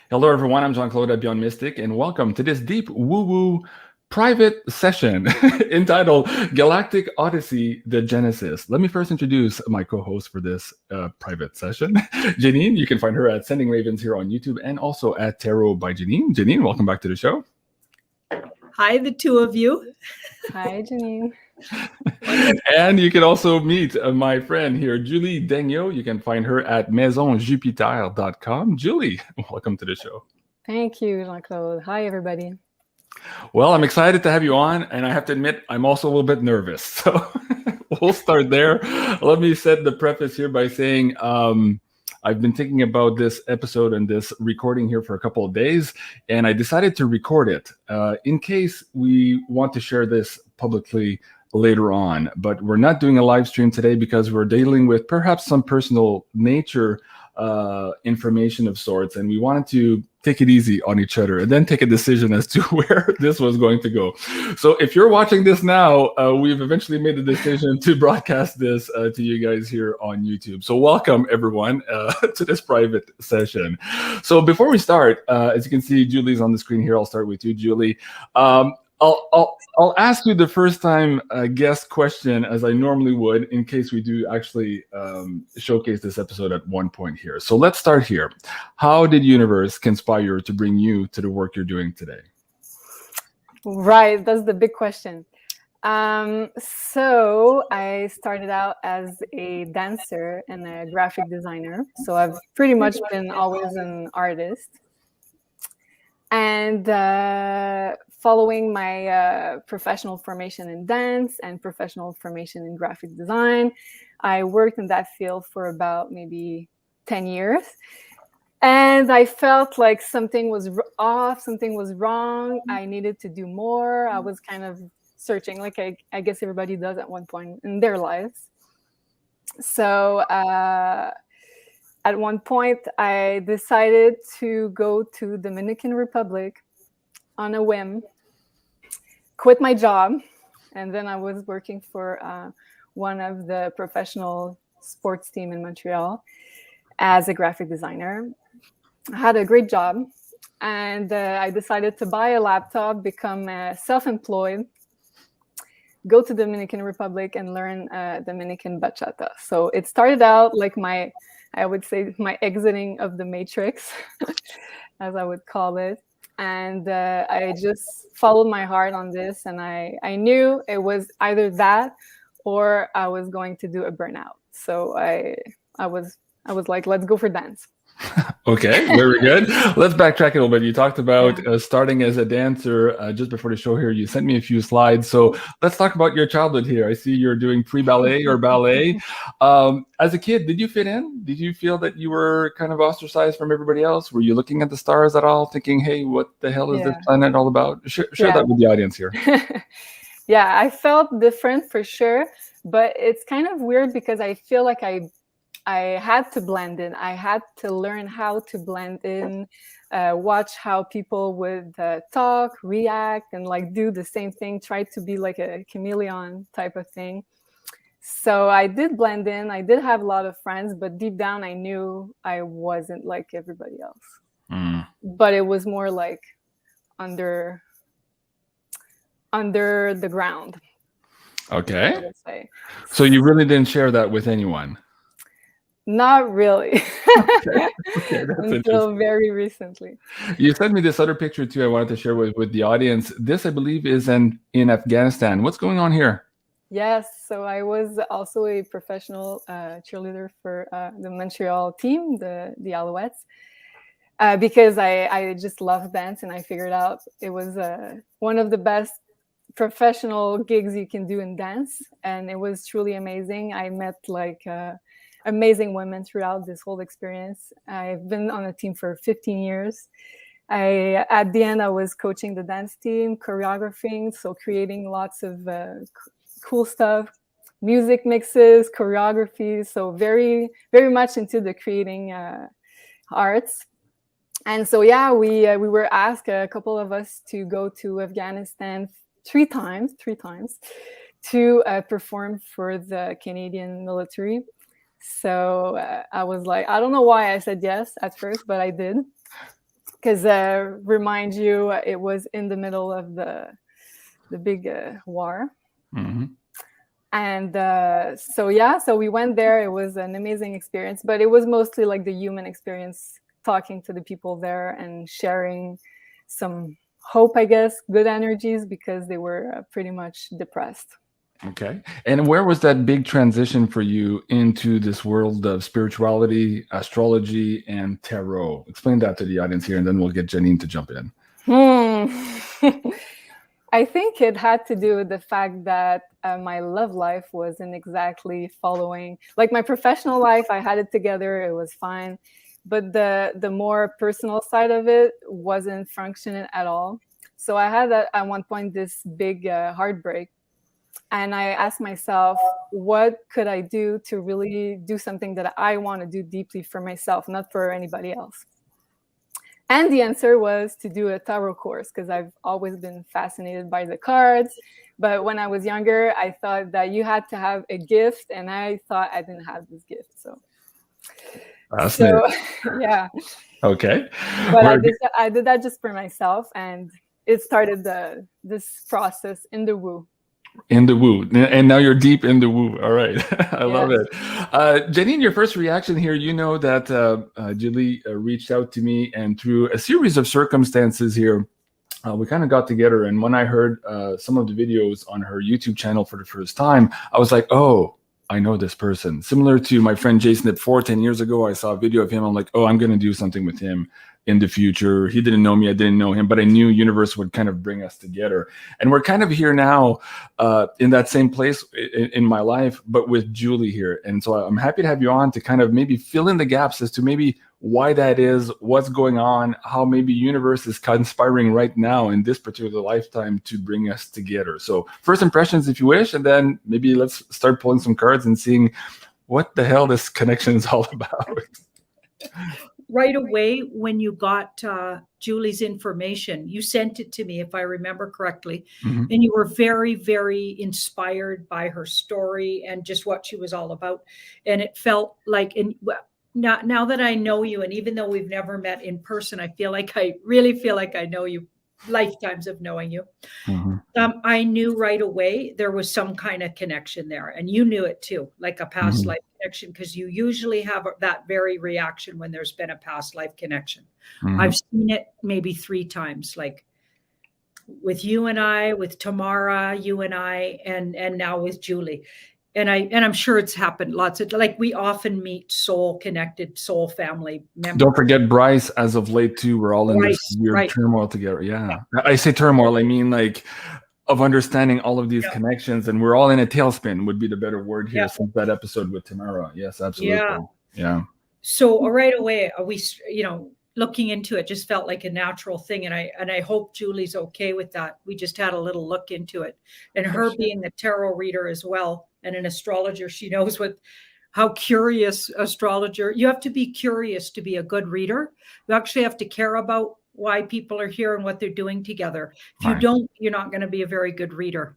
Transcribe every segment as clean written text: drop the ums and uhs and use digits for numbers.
Hello, everyone. I'm Jean-Claude at Beyond Mystic, and welcome to this deep woo-woo private session entitled Galactic Odyssey, the Genesis. Let me first introduce my co-host for this private session, Janine. You can find her at Sending Ravens here on YouTube and also at Tarot by Janine. Janine, welcome back to the show. Hi, the two of you. Hi, Janine. And you can also meet my friend here, Julie Daigneault. You can find her at maisonjupiter.com. Julie, welcome to the show. Thank you, Jean-Claude. Hi, everybody. Well, I'm excited to have you on, and I have to admit, I'm also a little bit nervous. So we'll start there. Let me set the preface here by saying I've been thinking about this episode and this recording here for a couple of days, and I decided to record it in case we want to share this publicly later on. But we're not doing a live stream today because we're dealing with perhaps some personal nature information of sorts, and we wanted to take it easy on each other and then take a decision as to where this was going to go. So if you're watching this now, we've eventually made the decision to broadcast this to you guys here on YouTube. So welcome everyone to this private session. So before we start, as you can see, Julie's on the screen here. I'll start with you, Julie. I'll ask you the first time guest question as I normally would in case we do actually showcase this episode at one point here. So let's start here. How did universe conspire to bring you to the work you're doing today? Right, that's the big question. So I started out as a dancer and a graphic designer. So I've pretty much been always an artist. And following my professional formation in dance and professional formation in graphic design, I worked in that field for about maybe 10 years. And I felt like something was off, something was wrong. I needed to do more. I was kind of searching, like I guess everybody does at one point in their lives. So at one point, I decided to go to Dominican Republic on a whim, quit my job, and then I was working for one of the professional sports team in Montreal as a graphic designer. I had a great job, and I decided to buy a laptop, become self-employed, go to Dominican Republic and learn Dominican bachata. So it started out like I would say my exiting of the matrix, as I would call it. And I just followed my heart on this. And I knew it was either that or I was going to do a burnout. So I was like, let's go for dance. Okay, very good. Let's backtrack a little bit. You talked about starting as a dancer just before the show here. You sent me a few slides. So let's talk about your childhood here. I see you're doing pre-ballet or ballet. As a kid, did you fit in? Did you feel that you were kind of ostracized from everybody else? Were you looking at the stars at all, thinking, hey, what the hell is this planet all about? Share that with the audience here. Yeah, I felt different for sure. But it's kind of weird because I feel like I had to blend in. I had to learn how to blend in, watch how people would talk, react, and like do the same thing, try to be like a chameleon type of thing. So I did blend in. I did have a lot of friends, but deep down I knew I wasn't like everybody else. But it was more like under the ground. Okay. So you really didn't share that with anyone? Not really. Okay, that's until very recently. You sent me this other picture too I wanted to share with the audience. This, I believe, is in Afghanistan. What's going on here? Yes, so I was also a professional cheerleader for the Montreal team, the Alouettes, because I just love dance, and I figured out it was one of the best professional gigs you can do in dance, and it was truly amazing. I met like amazing women throughout this whole experience. I've been on a team for 15 years. At the end, I was coaching the dance team, choreographing, so creating lots of cool stuff, music mixes, choreography. So very, very much into the creating arts. And so, yeah, we were asked, a couple of us, to go to Afghanistan three times to perform for the Canadian military. So I was like, I don't know why I said yes at first, but I did. because remind you, it was in the middle of the big war. Mm-hmm. And so we went there. It was an amazing experience, but it was mostly like the human experience, talking to the people there and sharing some hope, I guess, good energies, because they were pretty much depressed. Okay. And where was that big transition for you into this world of spirituality, astrology, and tarot? Explain that to the audience here, and then we'll get Janine to jump in. I think it had to do with the fact that my love life wasn't exactly following, like my professional life, I had it together, it was fine. But the more personal side of it wasn't functioning at all. So I had at one point this big heartbreak. And I asked myself, what could I do to really do something that I want to do deeply for myself, not for anybody else? And the answer was to do a tarot course, because I've always been fascinated by the cards. But when I was younger, I thought that you had to have a gift, and I thought I didn't have this gift. So yeah. Okay. But I did that just for myself, and it started this process in the woo. In the woo. And now you're deep in the woo. All right. I love it. Janine, your first reaction here, you know that Julie reached out to me, and through a series of circumstances here, we kind of got together. And when I heard some of the videos on her YouTube channel for the first time, I was like, oh, I know this person. Similar to my friend Jason at 10 years ago, I saw a video of him. I'm like, oh, I'm going to do something with him in the future. He didn't know me, I didn't know him, but I knew universe would kind of bring us together. And we're kind of here now in that same place in my life, but with Julie here. And so I'm happy to have you on to kind of maybe fill in the gaps as to maybe why that is, what's going on, how maybe universe is conspiring right now in this particular lifetime to bring us together. So first impressions, if you wish, and then maybe let's start pulling some cards and seeing what the hell this connection is all about. Right away, when you got Julie's information, you sent it to me, if I remember correctly, and you were very, very inspired by her story and just what she was all about. And it felt like, now that I know you, and even though we've never met in person, I really feel like I know you, lifetimes of knowing you. I knew right away there was some kind of connection there, and you knew it too, like a past life connection, because you usually have that very reaction when there's been a past life connection. I've seen it maybe 3 times, like with you and I, with Tamara, you and I, and now with Julie. And I'm sure it's happened lots of, like, we often meet soul connected, soul family members. Don't forget Bryce, as of late too. We're all in this weird turmoil together. Yeah. I say turmoil, I mean like of understanding all of these connections, and we're all in a tailspin would be the better word here since that episode with Tamara. Yes, absolutely. Yeah. So right away, we, looking into it just felt like a natural thing. And I hope Julie's okay with that. We just had a little look into it, and her being a tarot reader as well, and an astrologer, she knows how curious astrologer. You have to be curious to be a good reader. You actually have to care about why people are here and what they're doing together. If you don't, you're not going to be a very good reader.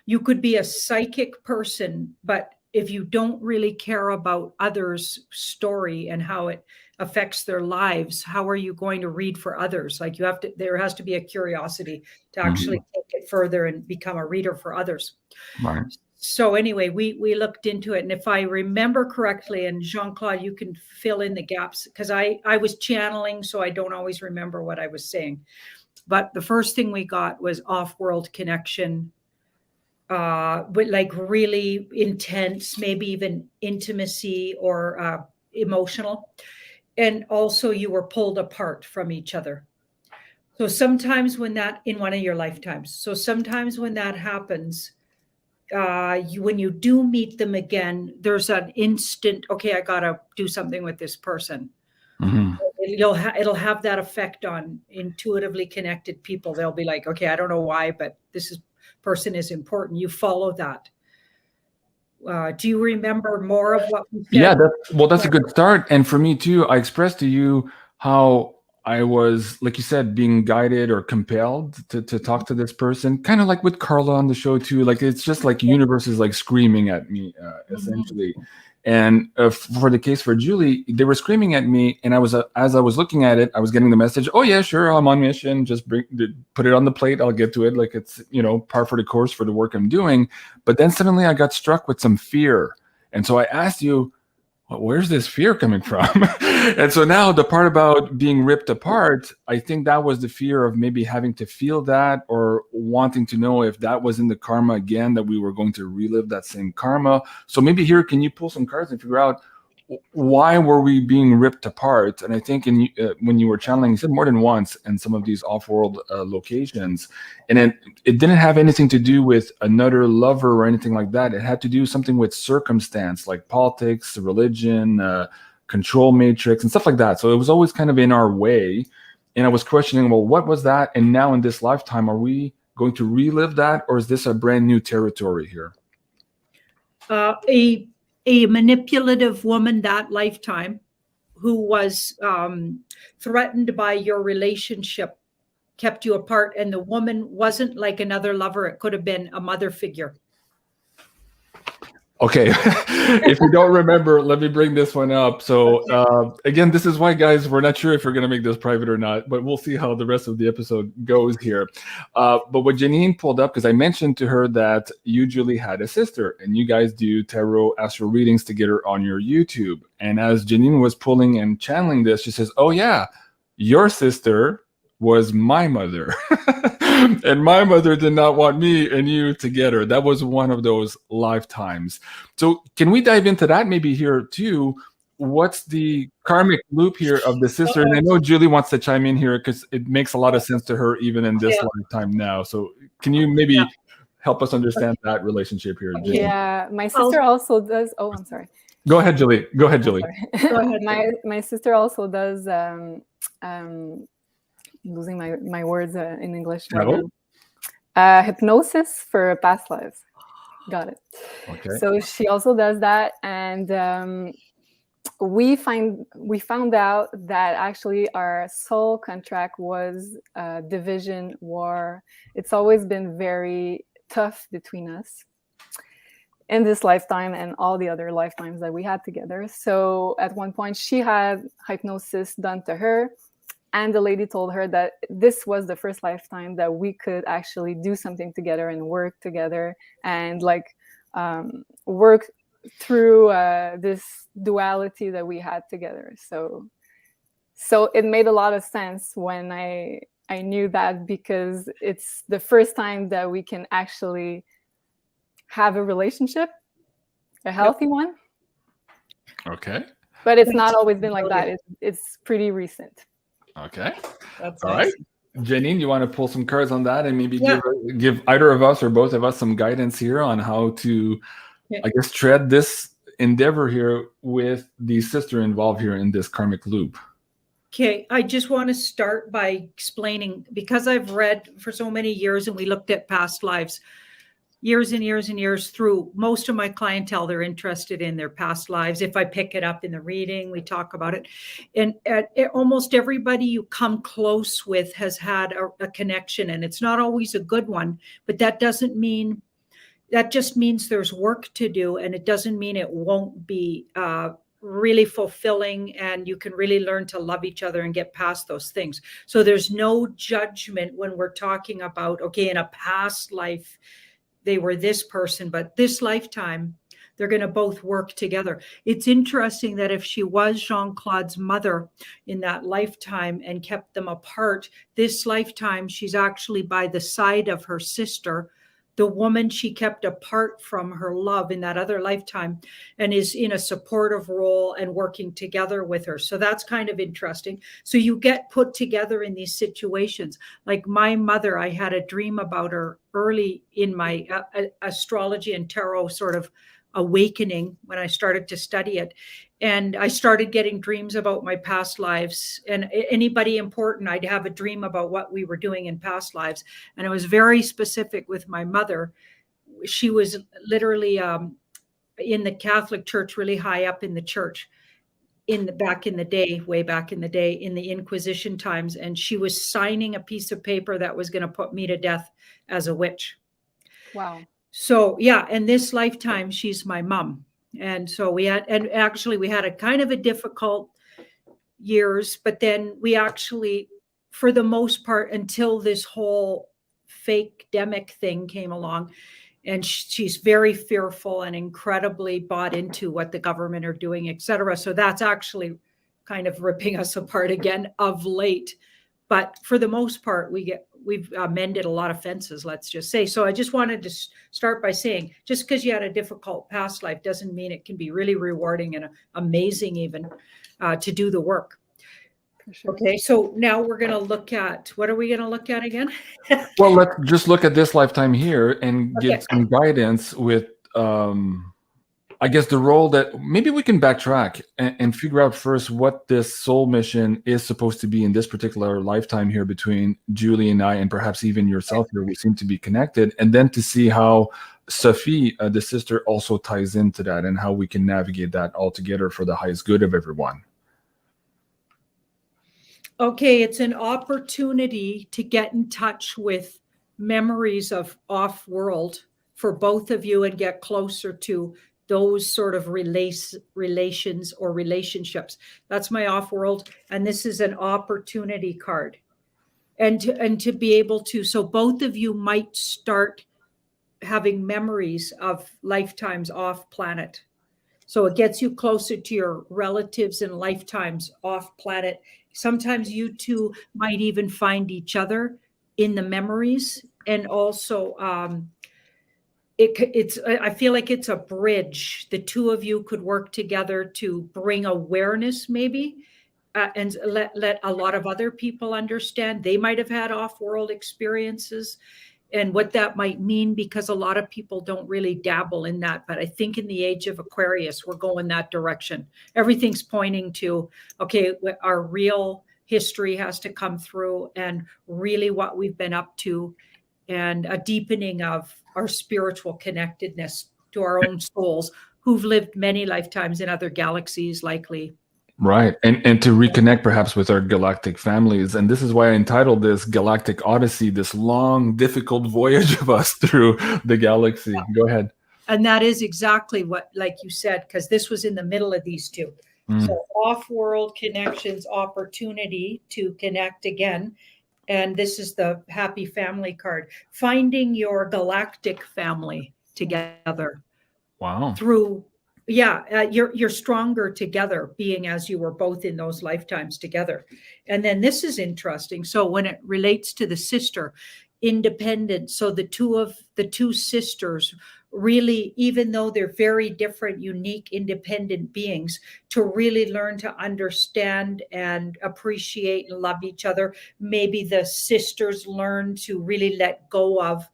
You could be a psychic person, but if you don't really care about others' story and how it affects their lives, how are you going to read for others? Like, there has to be a curiosity to actually take it further and become a reader for others. Right. So anyway, we looked into it. And if I remember correctly, and Jean-Claude, you can fill in the gaps, because I was channeling, so I don't always remember what I was saying. But the first thing we got was off-world connection, but like really intense, maybe even intimacy or emotional. And also you were pulled apart from each other. So sometimes when that, in one of your lifetimes, so sometimes when that happens, when you do meet them again, there's an instant, okay, I got to do something with this person. It'll have that effect on intuitively connected people. They'll be like, okay, I don't know why, but person is important. You follow that. Do you remember more of what we said? Yeah, that's a good start. And for me too, I expressed to you how I was, like you said, being guided or compelled to talk to this person, kind of like with Carla on the show too. Like it's just like universe is like screaming at me, essentially. And for the case for Julie, they were screaming at me, and I was as I was looking at it, I was getting the message. Oh yeah, sure, I'm on mission. Just put it on the plate. I'll get to it. Like it's par for the course for the work I'm doing. But then suddenly I got struck with some fear, and so I asked you, well, where's this fear coming from? And so now the part about being ripped apart, I think that was the fear of maybe having to feel that or wanting to know if that was in the karma again, that we were going to relive that same karma. So maybe here, can you pull some cards and figure out why were we being ripped apart? And I think when you were channeling, you said more than once in some of these off-world locations, and it didn't have anything to do with another lover or anything like that. It had to do something with circumstance, like politics, religion, control matrix, and stuff like that. So it was always kind of in our way. And I was questioning, well, what was that? And now in this lifetime, are we going to relive that, or is this a brand new territory here? A manipulative woman that lifetime who was threatened by your relationship kept you apart, and the woman wasn't like another lover. It could have been a mother figure. Okay. If you don't remember, let me bring this one up. So again, this is why, guys, we're not sure if we're going to make this private or not, but we'll see how the rest of the episode goes here. But what Janine pulled up, because I mentioned to her that you, Julie, had a sister, and you guys do tarot astral readings together on your YouTube. And as Janine was pulling and channeling this, she says, oh yeah, your sister was my mother. And my mother did not want me and you together. That was one of those lifetimes. So can we dive into that maybe here too? What's the karmic loop here of the sister? And I know Julie wants to chime in here because it makes a lot of sense to her even in this lifetime now. So can you maybe help us understand that relationship here, Julie? Yeah, my sister also does. Oh, I'm sorry. Go ahead, Julie. Go ahead, Julie. Go ahead. My sister also does losing my words in English. Hypnosis for past lives. Got it. Okay. So she also does that, and we found out that actually our soul contract was division, war. It's always been very tough between us in this lifetime and all the other lifetimes that we had together. So at one point she had hypnosis done to her, and the lady told her that this was the first lifetime that we could actually do something together and work together and like work through this duality that we had together. So it made a lot of sense when I knew that, because it's the first time that we can actually have a relationship, a healthy one. Okay. But it's not always been like that. It's pretty recent. Okay. That's all right. Janine, you want to pull some cards on that and maybe give either of us or both of us some guidance here on how to, I guess, tread this endeavor here with the sister involved here in this karmic loop? Okay, I just want to start by explaining, because I've read for so many years and we looked at past lives, years and years and years through. Most of my clientele, they're interested in their past lives. If I pick it up in the reading, we talk about it. And almost everybody you come close with has had a connection, and it's not always a good one, but that doesn't mean, that just means there's work to do, and it doesn't mean it won't be really fulfilling, and you can really learn to love each other and get past those things. So there's no judgment when we're talking about, okay, in a past life, they were this person, but this lifetime, they're going to both work together. It's interesting that if she was Jean-Claude's mother in that lifetime and kept them apart, this lifetime, she's actually by the side of her sister, the woman she kept apart from her love in that other lifetime, and is in a supportive role and working together with her. So that's kind of interesting. So you get put together in these situations. Like my mother, I had a dream about her early in my astrology and tarot sort of awakening when I started to study it. And I started getting dreams about my past lives, and anybody important, I'd have a dream about what we were doing in past lives. And it was very specific with my mother. She was literally in the Catholic Church, really high up in the church. back in the day, way back in the day, in the Inquisition times, and she was signing a piece of paper that was going to put me to death as a witch. Wow. So yeah, and this lifetime, she's my mom. And so we had a kind of a difficult years, but then we actually, for the most part, until this whole fake demic thing came along, and she's very fearful and incredibly bought into what the government are doing, etc. So that's actually kind of ripping us apart again of late. But for the most part, we've mended a lot of fences, let's just say. So I just wanted to start by saying, just because you had a difficult past life doesn't mean it can be really rewarding and amazing even to do the work. Sure. Okay, so now we're going to look at, what are we going to look at again? Well, let's just look at this lifetime here and get some guidance with, I guess, the role that maybe we can backtrack and figure out first what this soul mission is supposed to be in this particular lifetime here between Julie and I, and perhaps even yourself here. We seem to be connected. And then to see how Sophie, the sister, also ties into that and how we can navigate that all together for the highest good of everyone. Okay, it's an opportunity to get in touch with memories of off-world for both of you and get closer to those sort of relations or relationships. That's my off-world, and this is an opportunity card. And to be able to, so both of you might start having memories of lifetimes off planet. So it gets you closer to your relatives and lifetimes off planet. Sometimes you two might even find each other in the memories. And also, I feel like it's a bridge. The two of you could work together to bring awareness, maybe, and let a lot of other people understand. They might have had off-world experiences and what that might mean, because a lot of people don't really dabble in that. But I think in the age of Aquarius, we're going that direction. Everything's pointing to, okay, our real history has to come through and really what we've been up to, and a deepening of our spiritual connectedness to our own souls who've lived many lifetimes in other galaxies, likely. Right. And to reconnect perhaps with our galactic families. And this is why I entitled this Galactic Odyssey, this long, difficult voyage of us through the galaxy. Go ahead. And that is exactly what, like you said, because this was in the middle of these two. So off-world connections, opportunity to connect again. And this is the happy family card. Finding your galactic family together. Wow. Through, you're stronger together, being as you were both in those lifetimes together. And then this is interesting. So when it relates to the sister, independent. So the two sisters really, even though they're very different, unique, independent beings, to really learn to understand and appreciate and love each other. Maybe the sisters learn to really let go of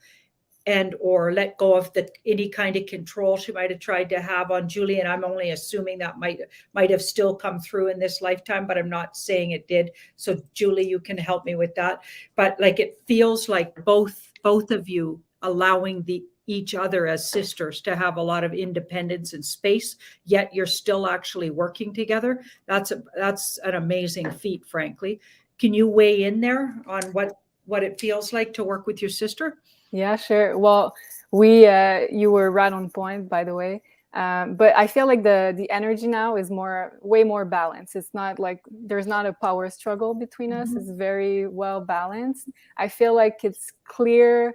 any kind of control she might have tried to have on Julie. And I'm only assuming that might have still come through in this lifetime, but I'm not saying it did. So Julie, you can help me with that. But like, it feels like both of you allowing each other as sisters to have a lot of independence and space, yet you're still actually working together. That's an amazing feat, frankly. Can you weigh in there on what it feels like to work with your sister? Yeah, sure. Well, you were right on point, by the way. But I feel like the energy now is way more balanced. It's not like there's not a power struggle between us. It's very well balanced. I feel like it's clear.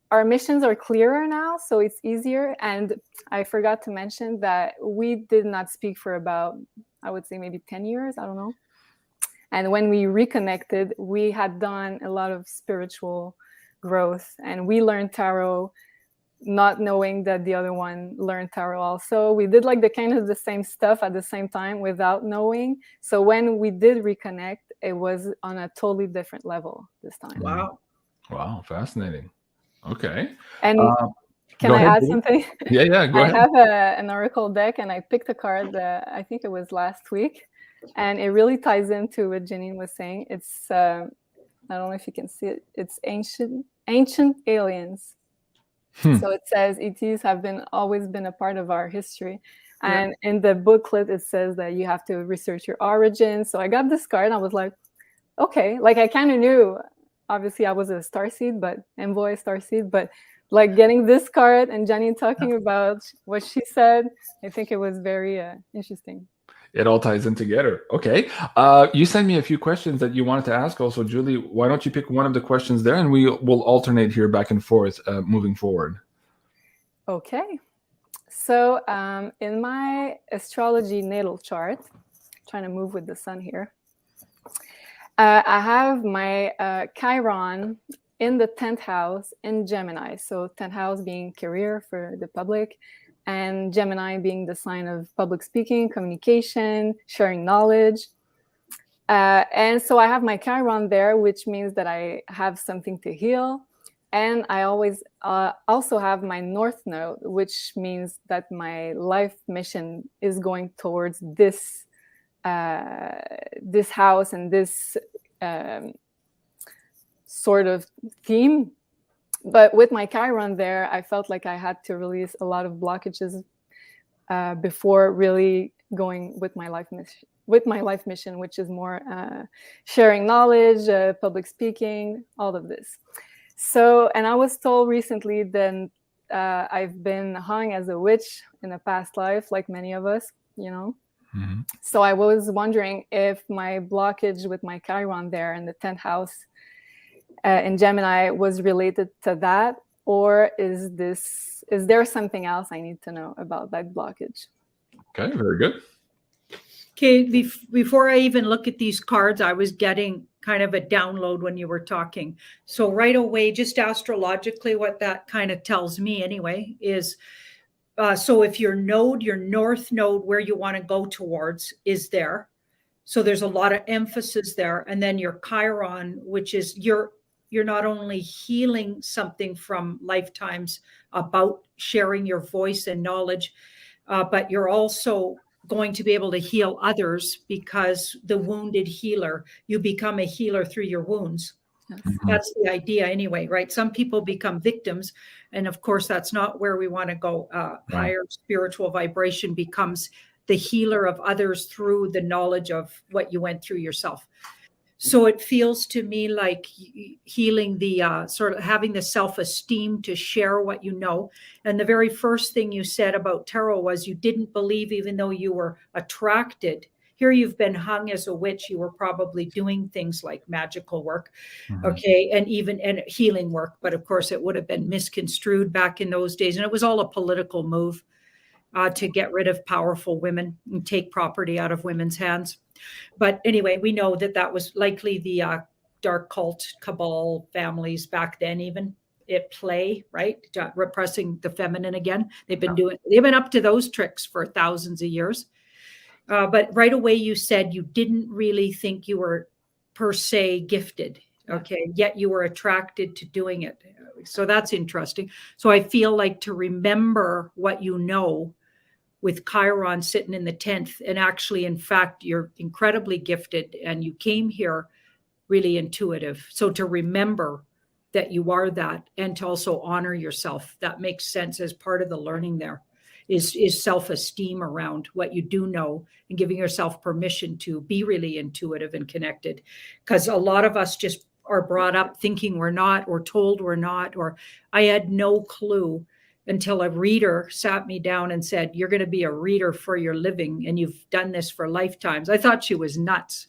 Our missions are clearer now, so it's easier. And I forgot to mention that we did not speak for about, I would say maybe 10 years. I don't know. And when we reconnected, we had done a lot of spiritual growth, and we learned tarot not knowing that the other one learned tarot also. We did like the same stuff at the same time without knowing. So when we did reconnect, it was on a totally different level this time. Wow, fascinating. Okay. And can I add something? Yeah, go ahead. I have an oracle deck, and I picked a card I think it was last week, and it really ties into what Janine was saying. It's I don't know if you can see it. It's ancient aliens. So it says ETs have always been a part of our history. And in the booklet, it says that you have to research your origin. So I got this card and I was like, okay, like I kind of knew, obviously I was a starseed, but envoy starseed, but like getting this card and Janine talking about what she said, I think it was very interesting. It all ties in together. Okay. You sent me a few questions that you wanted to ask also, Julie. Why don't you pick one of the questions there and we will alternate here back and forth moving forward. Okay. So in my astrology natal chart, trying to move with the sun here, I have my Chiron in the 10th house in Gemini. So 10th house being career for the public, and Gemini being the sign of public speaking, communication, sharing knowledge. And so I have my Chiron there, which means that I have something to heal. And I always also have my North Node, which means that my life mission is going towards this this house and this sort of theme. But with my Chiron there, I felt like I had to release a lot of blockages before really going with my life mission, which is more sharing knowledge, public speaking, all of this. So, and I was told recently that I've been hung as a witch in a past life, like many of us, you know. Mm-hmm. So I was wondering if my blockage with my Chiron there in the 10th house in Gemini was related to that, or is there something else I need to know about that blockage? Okay, very good. Okay, before I even look at these cards, I was getting kind of a download when you were talking. So right away, just astrologically, what that kind of tells me anyway is, so if your north node, where you want to go towards, is there. So there's a lot of emphasis there. And then your Chiron, which is you're not only healing something from lifetimes about sharing your voice and knowledge, but you're also going to be able to heal others, because the wounded healer, you become a healer through your wounds. Mm-hmm. That's the idea anyway, right? Some people become victims. And of course, that's not where we want to go. Higher spiritual vibration becomes the healer of others through the knowledge of what you went through yourself. So it feels to me like healing the sort of having the self-esteem to share what you know. And the very first thing you said about tarot was you didn't believe, even though you were attracted. Here you've been hung as a witch. You were probably doing things like magical work, okay, and even healing work. But of course, it would have been misconstrued back in those days. And it was all a political move to get rid of powerful women and take property out of women's hands. But anyway, we know that was likely the dark cult cabal families back then, even at play, right? Repressing the feminine again. They've been up to those tricks for thousands of years. But right away, you said you didn't really think you were per se gifted, okay? Yet you were attracted to doing it. So that's interesting. So I feel like to remember what you know, with Chiron sitting in the 10th, and actually, in fact, you're incredibly gifted and you came here really intuitive. So to remember that you are that, and to also honor yourself, that makes sense as part of the learning there is self-esteem around what you do know and giving yourself permission to be really intuitive and connected. Because a lot of us just are brought up thinking we're not, or told we're not, or I had no clue until a reader sat me down and said, you're going to be a reader for your living, and you've done this for lifetimes. I thought she was nuts.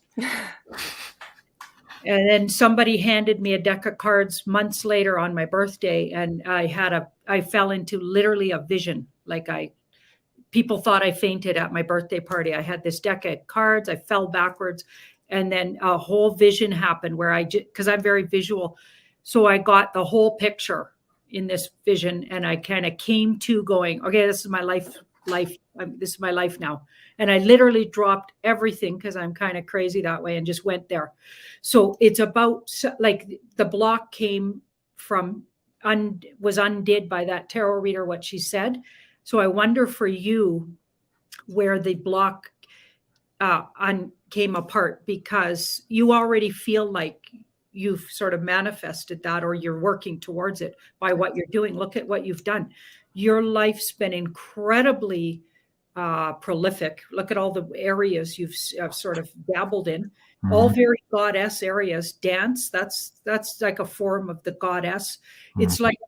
And then somebody handed me a deck of cards months later on my birthday, and I fell into literally a vision. Like people thought I fainted at my birthday party. I had this deck of cards, I fell backwards, and then a whole vision happened where because I'm very visual. So I got the whole picture in this vision, and I kind of came to going, okay, this is my life. This is my life now. And I literally dropped everything, because I'm kind of crazy that way, and just went there. So it's about, like, the block came from, was undid by that tarot reader, what she said. So I wonder for you where the block came apart, because you already feel like you've sort of manifested that, or you're working towards it by what you're doing. Look at what you've done. Your life's been incredibly prolific. Look at all the areas you've sort of dabbled in, all very goddess areas. Dance, that's like a form of the goddess. It's like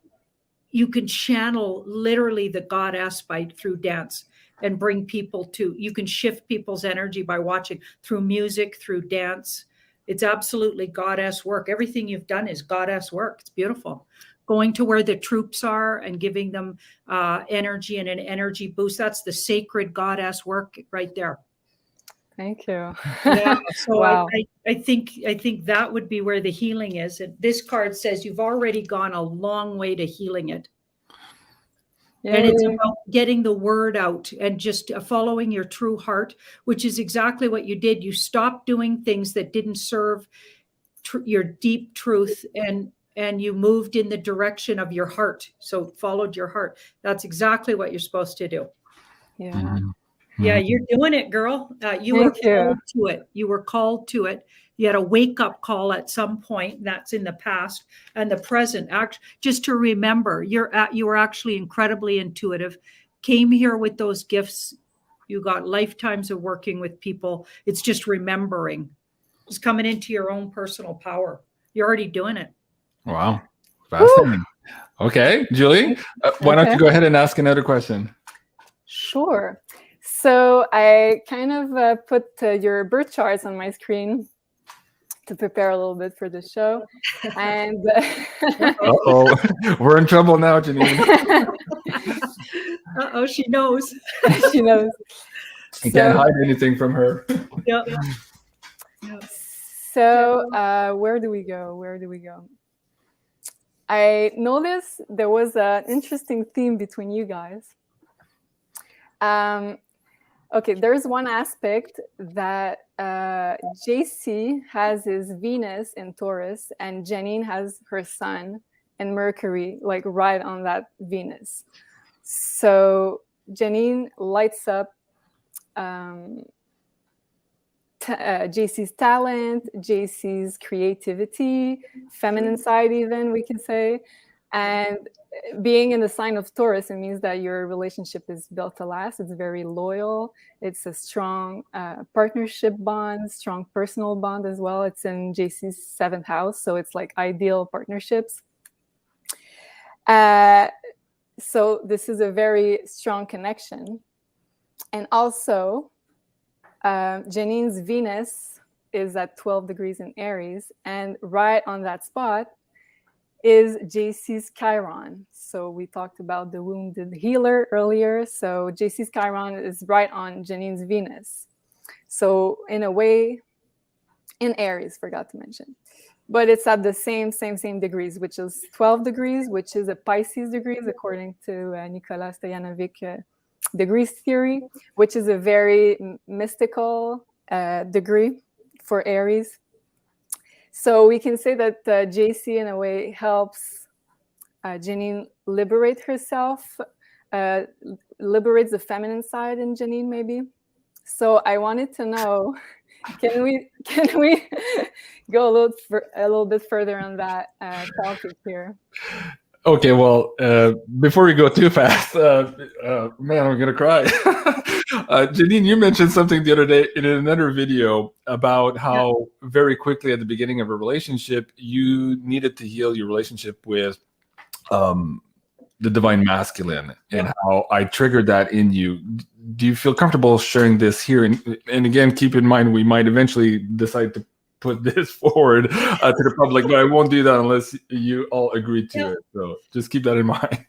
you can channel literally the goddess through dance and bring people to, you can shift people's energy by watching through music, through dance. It's absolutely goddess work. Everything you've done is goddess work. It's beautiful. Going to where the troops are and giving them energy and an energy boost. That's the sacred goddess work right there. Thank you. Yeah. So Wow. I think that would be where the healing is. And this card says you've already gone a long way to healing it. Yay. And it's about getting the word out and just following your true heart, which is exactly what you did. You stopped doing things that didn't serve your deep truth, and you moved in the direction of your heart. So followed your heart. That's exactly what you're supposed to do. Yeah. Yeah, you're doing it, girl. You were called to it. You were called to it. You had a wake-up call at some point. That's in the past and the present. Just to remember, you were actually incredibly intuitive. Came here with those gifts. You got lifetimes of working with people. It's just remembering. Just coming into your own personal power. You're already doing it. Wow. Fascinating. Okay, Julie, why don't you go ahead and ask another question? Sure. So I kind of put your birth charts on my screen to prepare a little bit for the show. And uh-oh, we're in trouble now, Janine. Uh-oh, she knows. She knows. You can't hide anything from her. Yep. So where do we go? Where do we go? I noticed there was an interesting theme between you guys. Okay, there's one aspect that JC has his Venus in Taurus and Janine has her Sun and Mercury, like right on that Venus. So Janine lights up JC's talent, JC's creativity, feminine side even, we can say. And being in the sign of Taurus, it means that your relationship is built to last. It's very loyal. It's a strong partnership bond, strong personal bond as well. It's in JC's 7th house, so it's like ideal partnerships. So this is a very strong connection. And also, Janine's Venus is at 12 degrees in Aries, and right on that spot is JC's Chiron. So we talked about the wounded healer earlier. So JC's Chiron is right on Janine's Venus. So in a way, in Aries, forgot to mention. But it's at the same degrees, which is 12 degrees, which is a Pisces degrees, according to Nicolas Stojanovic degrees theory, which is a very mystical degree for Aries. So we can say that JC, in a way, helps Janine liberate herself, liberates the feminine side in Janine, maybe. So I wanted to know, can we go a little bit further on that topic here? Okay, well, before we go too fast, man, I'm gonna cry. Janine, you mentioned something the other day in another video about how very quickly at the beginning of a relationship, you needed to heal your relationship with the divine masculine and how I triggered that in you. Do you feel comfortable sharing this here? And again, keep in mind, we might eventually decide to put this forward to the public, but I won't do that unless you all agree to it. So just keep that in mind.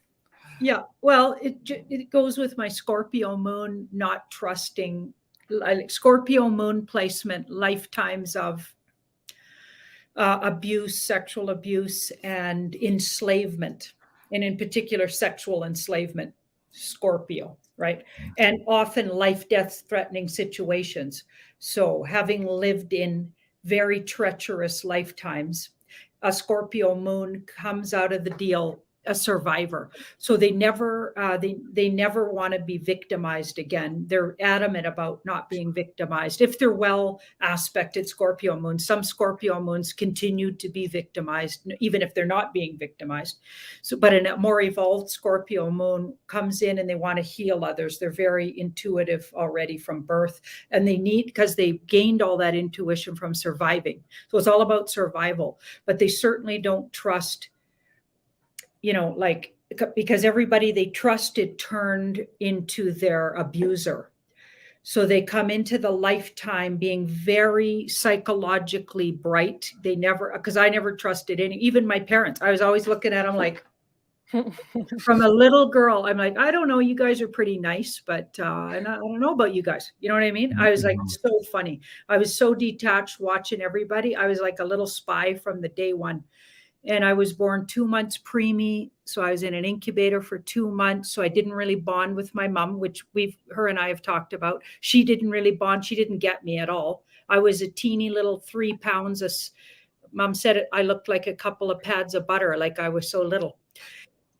Yeah, well, it goes with my Scorpio moon, not trusting, like Scorpio moon placement, lifetimes of abuse, sexual abuse, and enslavement, and in particular, sexual enslavement, Scorpio, right? And often life, death threatening situations. So having lived in very treacherous lifetimes, a Scorpio moon comes out of the deal a survivor. So they never want to be victimized again. They're adamant about not being victimized. If they're well aspected Scorpio moons, some Scorpio moons continue to be victimized, even if they're not being victimized. So, but a more evolved Scorpio moon comes in and they want to heal others. They're very intuitive already from birth, and they need, because they gained all that intuition from surviving. So it's all about survival, but they certainly don't trust, like, because everybody they trusted turned into their abuser. So they come into the lifetime being very psychologically bright. They never, because I never trusted any, even my parents. I was always looking at them like, from a little girl, I'm like, I don't know, you guys are pretty nice, but I don't know about you guys. You know what I mean? I was like, so funny. I was so detached watching everybody. I was like a little spy from the day one. And I was born 2 months preemie. So I was in an incubator for 2 months. So I didn't really bond with my mom, which her and I have talked about. She didn't really bond. She didn't get me at all. I was a teeny little 3 pounds. Mom said I looked like a couple of pads of butter, like I was so little.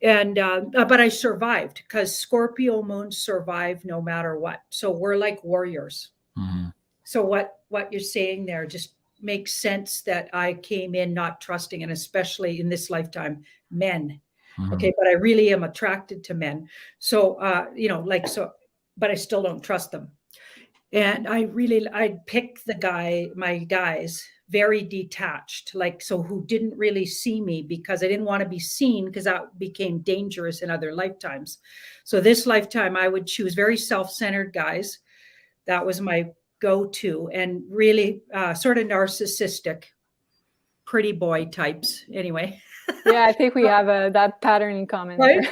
And, but I survived, because Scorpio moons survive no matter what. So we're like warriors. Mm-hmm. So what you're saying there just makes sense, that I came in not trusting, and especially in this lifetime, men. Mm-hmm. Okay. But I really am attracted to men. So, but I still don't trust them. And I'd pick my guys very detached, who didn't really see me, because I didn't want to be seen, because that became dangerous in other lifetimes. So this lifetime, I would choose very self-centered guys. That was my go-to, and really sort of narcissistic, pretty boy types. Anyway. Yeah, I think we have that pattern in common. Right?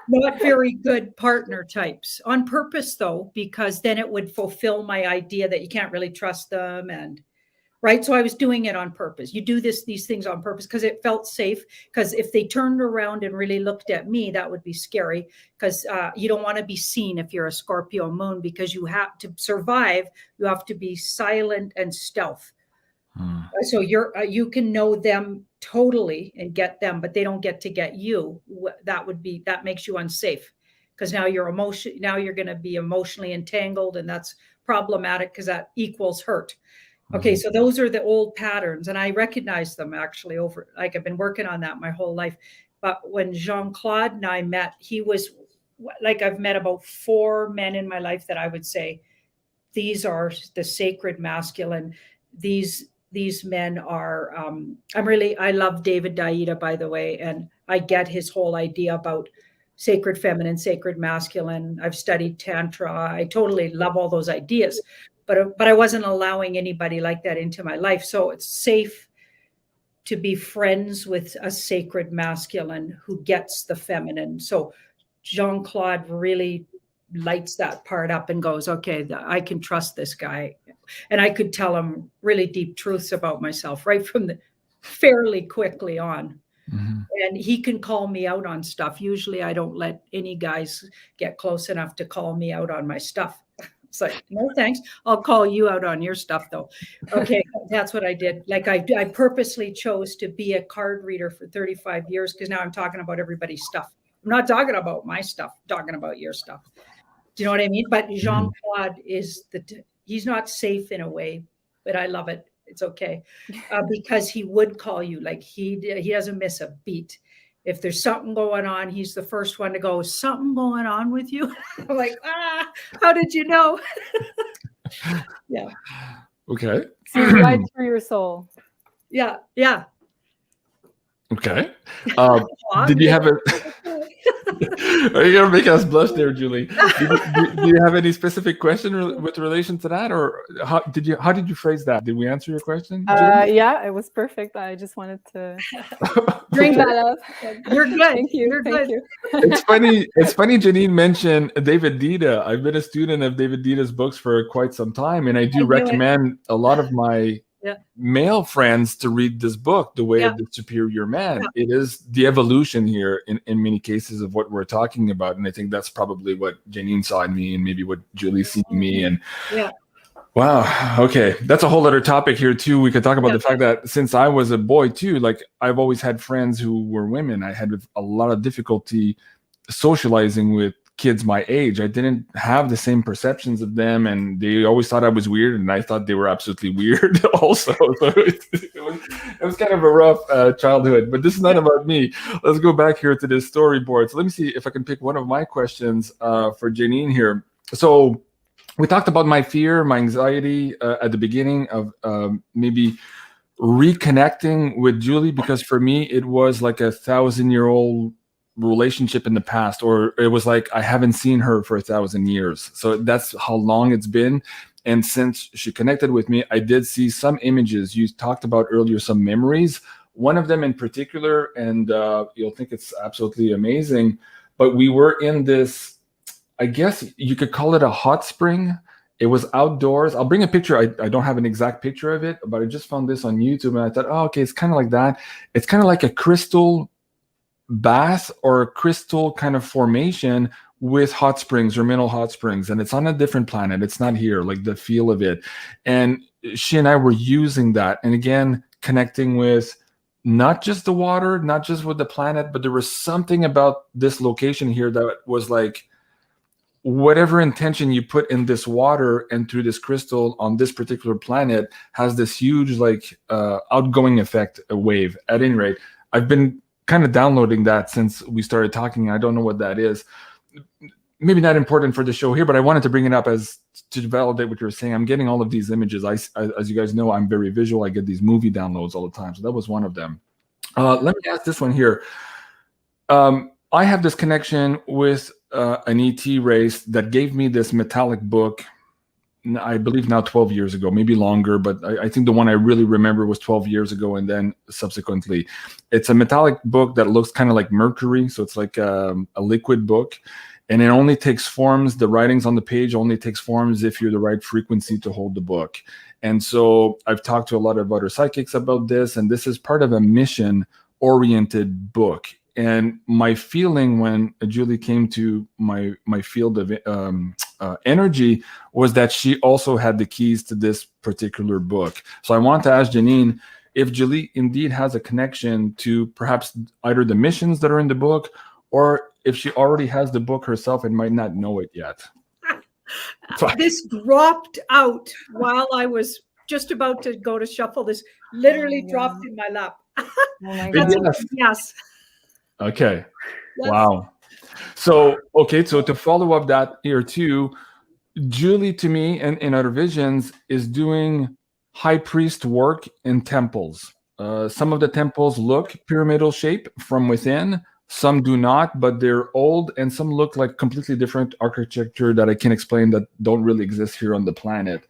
Not very good partner types, on purpose though, because then it would fulfill my idea that you can't really trust them, and right. So I was doing it on purpose. You do these things on purpose because it felt safe. Because if they turned around and really looked at me, that would be scary, because you don't want to be seen if you're a Scorpio moon, because you have to survive. You have to be silent and stealth. So you can know them totally and get them, but they don't get to get you. That makes you unsafe, because now you're going to be emotionally entangled, and that's problematic, because that equals hurt. Okay, so those are the old patterns, and I recognize them actually I've been working on that my whole life. But when Jean-Claude and I met, he was like, I've met about 4 men in my life that I would say, these are the sacred masculine. These men are, I love David Daida, by the way, and I get his whole idea about sacred feminine, sacred masculine. I've studied Tantra. I totally love all those ideas. But I wasn't allowing anybody like that into my life. So it's safe to be friends with a sacred masculine who gets the feminine. So Jean-Claude really lights that part up and goes, okay, I can trust this guy. And I could tell him really deep truths about myself right from fairly quickly on. Mm-hmm. And he can call me out on stuff. Usually I don't let any guys get close enough to call me out on my stuff. It's like, no, thanks. I'll call you out on your stuff, though. Okay, that's what I did. Like I purposely chose to be a card reader for 35 years, because now I'm talking about everybody's stuff. I'm not talking about my stuff, I'm talking about your stuff. Do you know what I mean? But Jean-Claude he's not safe in a way, but I love it. It's okay, because he would call you. Like he doesn't miss a beat. If there's something going on, he's the first one to go, is something going on with you? I'm like, how did you know? Yeah. Okay. See right through your soul. Yeah. Yeah. Okay. Did you have Are you gonna make us blush there, Julie? Do you have any specific question with relation to that, or how did you phrase that? Did we answer your question? Yeah, it was perfect. I just wanted to bring that up. You're good. Thank you. Thank you. It's funny. Janine mentioned David Daida. I've been a student of David Daida's books for quite some time, and I do recommend a lot of my male friends to read this book, The Way of the Superior Man. It is the evolution here in many cases of what we're talking about. And I think that's probably what Janine saw in me, and maybe what Julie seen in me. And Wow. Okay. That's a whole other topic here too. We could talk about Yeah. the fact that since I was a boy too, like I've always had friends who were women. I had a lot of difficulty socializing with kids my age. I didn't have the same perceptions of them, and they always thought I was weird, and I thought they were absolutely weird also. So it was kind of a rough childhood, but this is not about me. Let's go back here to this storyboard. So let me see if I can pick one of my questions for Janine here. So we talked about my fear, my anxiety at the beginning of maybe reconnecting with Julie, because for me, it was like 1,000-year-old relationship in the past, or it was like I haven't seen her for 1,000 years. So that's how long it's been. And since she connected with me, I did see some images. You talked about earlier some memories, one of them in particular, and you'll think it's absolutely amazing. But we were in this, I guess you could call it a hot spring. It was outdoors. I'll bring a picture. I don't have an exact picture of it, but I just found this on YouTube, and I thought, oh, okay, it's kind of like that. It's kind of like a crystal bath or a crystal kind of formation with hot springs or mineral hot springs, and it's on a different planet. It's not here, like the feel of it. And she and I were using that, and again, connecting with not just the water, not just with the planet, but there was something about this location here that was like, whatever intention you put in this water and through this crystal on this particular planet has this huge like outgoing effect, a wave. At any rate, I've been kind of downloading that since we started talking. I don't know what that is. Maybe not important for the show here, but I wanted to bring it up as to validate what you're saying. I'm getting all of these images. As you guys know, I'm very visual. I get these movie downloads all the time. So that was one of them. Let me ask this one here. I have this connection with an ET race that gave me this metallic book, I believe now 12 years ago, maybe longer, but I think the one I really remember was 12 years ago, and then subsequently. It's a metallic book that looks kind of like mercury, so it's like a liquid book, and it only takes forms, the writings on the page only takes forms if you're the right frequency to hold the book. And so I've talked to a lot of other psychics about this, and this is part of a mission-oriented book. And my feeling when Julie came to my field of energy was that she also had the keys to this particular book. So I want to ask Janine if Julie indeed has a connection to perhaps either the missions that are in the book, or if she already has the book herself and might not know it yet. This dropped out while I was just about to go to shuffle. This literally dropped in my lap. Oh my God. Yes. Okay. Yes. Wow. So, okay. So to follow up that here too, Julie to me and in other visions is doing high priest work in temples. Some of the temples look pyramidal shape from within. Some do not, but they're old, and some look like completely different architecture that I can't explain, that don't really exist here on the planet.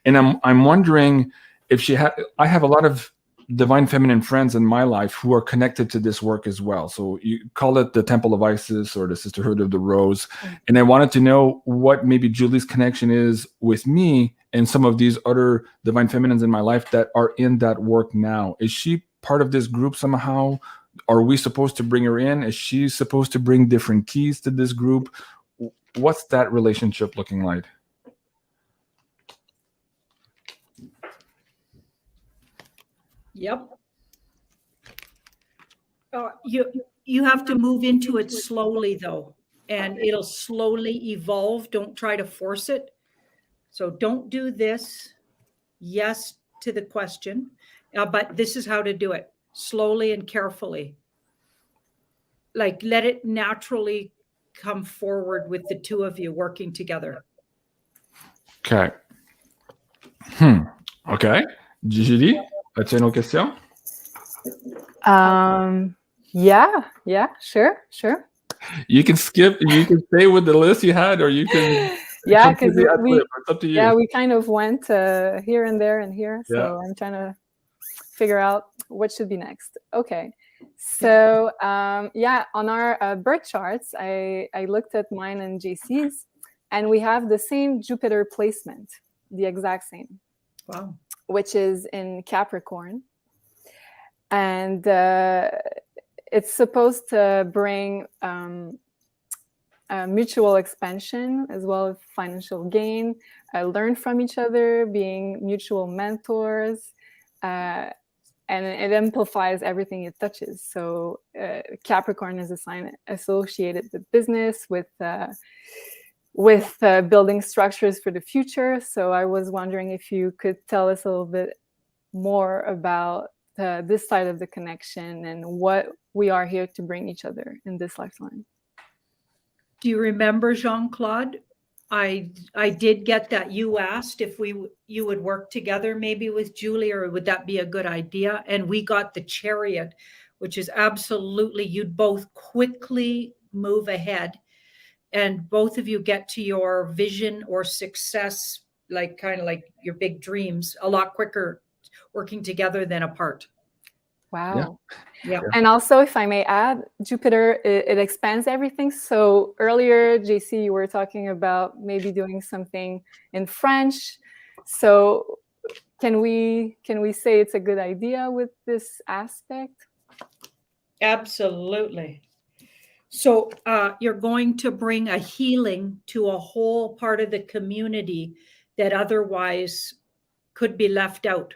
And I'm wondering if she had. I have a lot of divine feminine friends in my life who are connected to this work as well. So you call it the Temple of Isis or the Sisterhood of the Rose. And I wanted to know what maybe Julie's connection is with me and some of these other divine feminines in my life that are in that work now. Is she part of this group somehow? Are we supposed to bring her in? Is she supposed to bring different keys to this group? What's that relationship looking like? Yep. You have to move into it slowly though, and it'll slowly evolve. Don't try to force it. So don't do this. Yes to the question, but this is how to do it slowly and carefully. Like let it naturally come forward with the two of you working together. Okay. Okay. Julie, as-tu une autre question? Yeah, sure. You can skip, you can stay with the list you had, or you can. Yeah, because it's up to you. we kind of went here and there and here. So Yeah. I'm trying to figure out what should be next. Okay. So on our birth charts, I looked at mine and JC's, and we have the same Jupiter placement, the exact same. Wow. Which is in Capricorn. And it's supposed to bring mutual expansion as well as financial gain, learn from each other, being mutual mentors, and it amplifies everything it touches. So Capricorn is a sign associated with business, with building structures for the future. So I was wondering if you could tell us a little bit more about this side of the connection and what we are here to bring each other in this lifetime. Do you remember, Jean-Claude? I did get that you asked if you would work together maybe with Julie, or would that be a good idea? And we got the Chariot, which is absolutely, you'd both quickly move ahead and both of you get to your vision or success, like kind of like your big dreams, a lot quicker working together than apart. Wow. Yeah. And also, if I may add, Jupiter, it expands everything. So earlier, JC, you were talking about maybe doing something in French. So can we say it's a good idea with this aspect? Absolutely. So you're going to bring a healing to a whole part of the community that otherwise could be left out.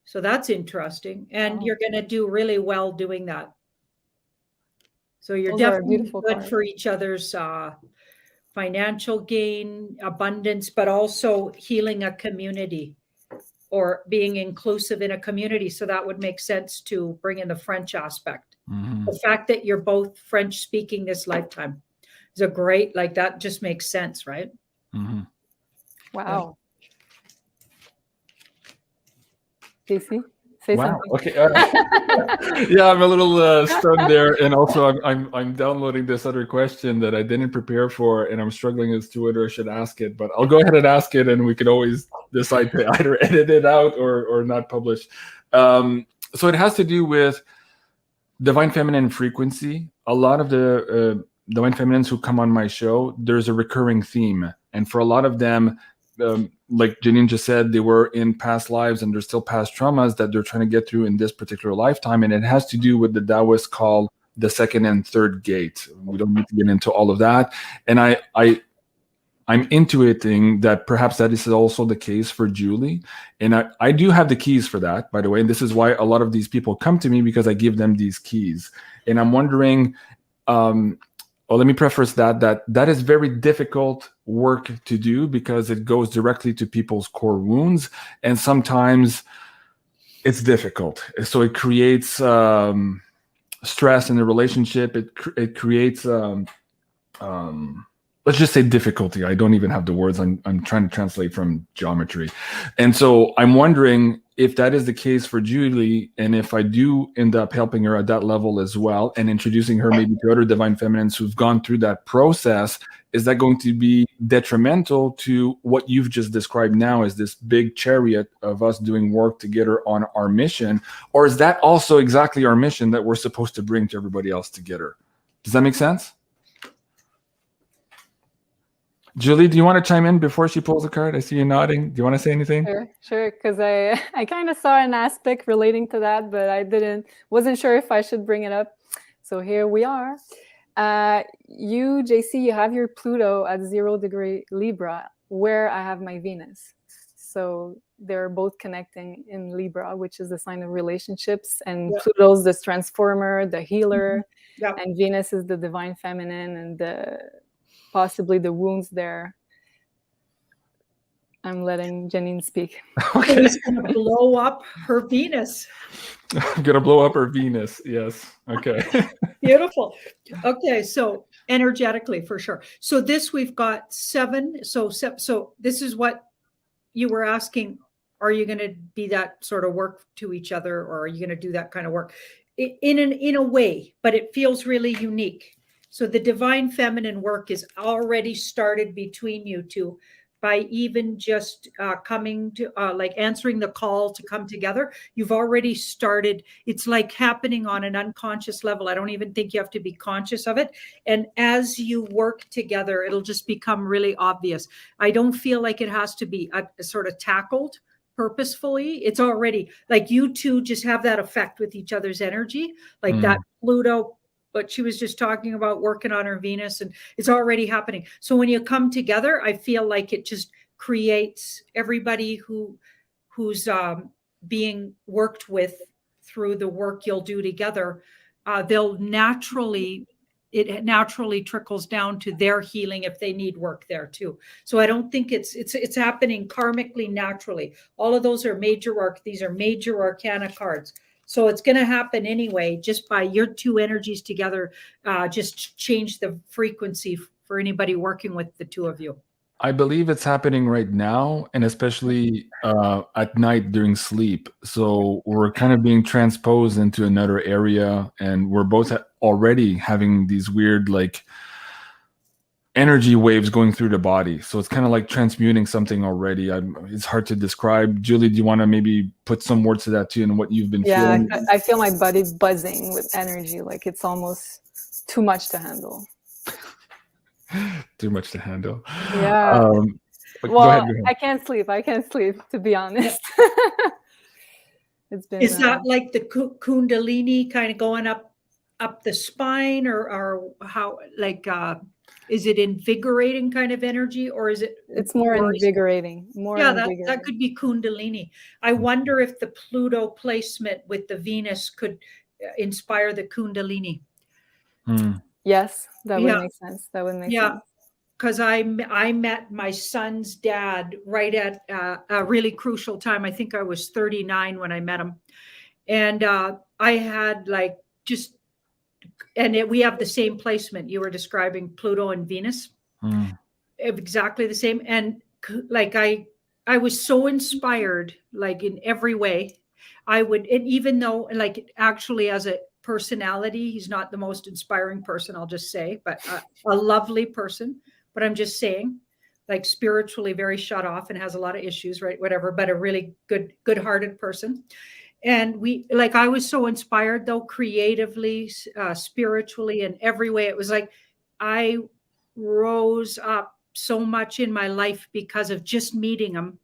So that's interesting. And you're going to do really well doing that. So you're definitely good for each other's financial gain, abundance, but also healing a community or being inclusive in a community. So that would make sense to bring in the French aspect. Mm-hmm. The fact that you're both French speaking this lifetime is a great, like that just makes sense, right? Mm-hmm. Wow. JC, say something. Okay. Yeah, I'm a little stunned there, and also I'm downloading this other question that I didn't prepare for, and I'm struggling as to whether I should ask it. But I'll go ahead and ask it, and we can always decide to either edit it out or not publish. So it has to do with divine feminine frequency. A lot of the divine feminines who come on my show, there's a recurring theme, and for a lot of them, like Janine just said, they were in past lives and there's still past traumas that they're trying to get through in this particular lifetime. And it has to do with the Taoists call the second and third gate. We don't need to get into all of that. And I'm intuiting that perhaps that is also the case for Julie. And I do have the keys for that, by the way. And this is why a lot of these people come to me, because I give them these keys. And I'm wondering, well, let me preface that is very difficult work to do because it goes directly to people's core wounds, and sometimes it's difficult. So it creates stress in the relationship. It creates let's just say difficulty. I don't even have the words. I'm trying to translate from geometry, and so I'm wondering if that is the case for Julie, and if I do end up helping her at that level as well and introducing her maybe to other divine feminines who've gone through that process, is that going to be detrimental to what you've just described now as this big chariot of us doing work together on our mission? Or is that also exactly our mission that we're supposed to bring to everybody else together? Does that make sense? Julie, do you want to chime in before she pulls a card? I see you nodding. Do you want to say anything? Sure. Because I kind of saw an aspect relating to that, but wasn't sure if I should bring it up. So here we are. You, JC, you have your Pluto at 0 degree Libra, where I have my Venus. So they're both connecting in Libra, which is the sign of relationships. And Pluto's the transformer, the healer. Mm-hmm. And Venus is the divine feminine and possibly the wounds there. I'm letting Janine speak. Okay. He's going to blow up her Venus. I'm going to blow up her Venus. Yes. Okay. Beautiful. Okay. So energetically, for sure. So this, we've got 7. So this is what you were asking. Are you going to be that sort of work to each other, or are you going to do that kind of work in a way, but it feels really unique. So the divine feminine work is already started between you two by even just coming to like answering the call to come together. You've already started. It's like happening on an unconscious level. I don't even think you have to be conscious of it. And as you work together, it'll just become really obvious. I don't feel like it has to be a sort of tackled purposefully. It's already like you two just have that effect with each other's energy, like that Pluto but she was just talking about working on her Venus, and it's already happening. So when you come together, I feel like it just creates everybody who's being worked with through the work you'll do together. It naturally trickles down to their healing if they need work there too. So I don't think it's happening karmically, naturally. All of those are these are major arcana cards. So it's going to happen anyway, just by your two energies together, just change the frequency for anybody working with the two of you. I believe it's happening right now, and especially at night during sleep. So we're kind of being transposed into another area, and we're both already having these weird like energy waves going through the body. So it's kind of like transmuting something already. It's hard to describe. Julie, do you want to maybe put some words to that too, and what you've been feeling? I feel my body buzzing with energy, like it's almost too much to handle. Too much to handle. Yeah. Well, go ahead. Go ahead. I can't sleep, to be honest. It's been. Is that like the Kundalini kind of going up the spine, or how, like, is it invigorating kind of energy, or is it? It's more invigorating. That could be Kundalini. I wonder if the Pluto placement with the Venus could inspire the Kundalini. Yes, that would make sense. That would make sense. Because I met my son's dad right at a really crucial time. I think I was 39 when I met him. And I had like we have the same placement. You were describing Pluto and Venus. Exactly the same. And like I was so inspired, like in every way. And even though like actually as a personality, he's not the most inspiring person, I'll just say, but a lovely person. But I'm just saying, like spiritually very shut off and has a lot of issues, right? Whatever, but a really good-hearted person. And I was so inspired though, creatively, spiritually, in every way. It was like I rose up so much in my life because of just meeting him.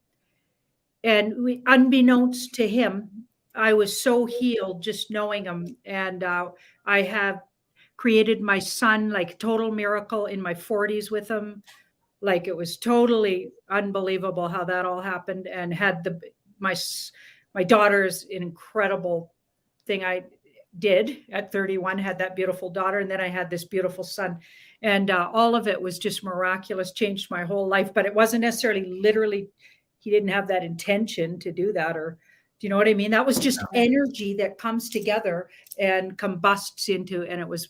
And unbeknownst to him, I was so healed just knowing him. And I have created my son, like total miracle, in my 40s with him. Like it was totally unbelievable how that all happened. And had my daughter's an incredible thing I did at 31, had that beautiful daughter. And then I had this beautiful son. And all of it was just miraculous, changed my whole life. But it wasn't necessarily literally, he didn't have that intention to do that, or do you know what I mean? That was just energy that comes together and combusts into, and it was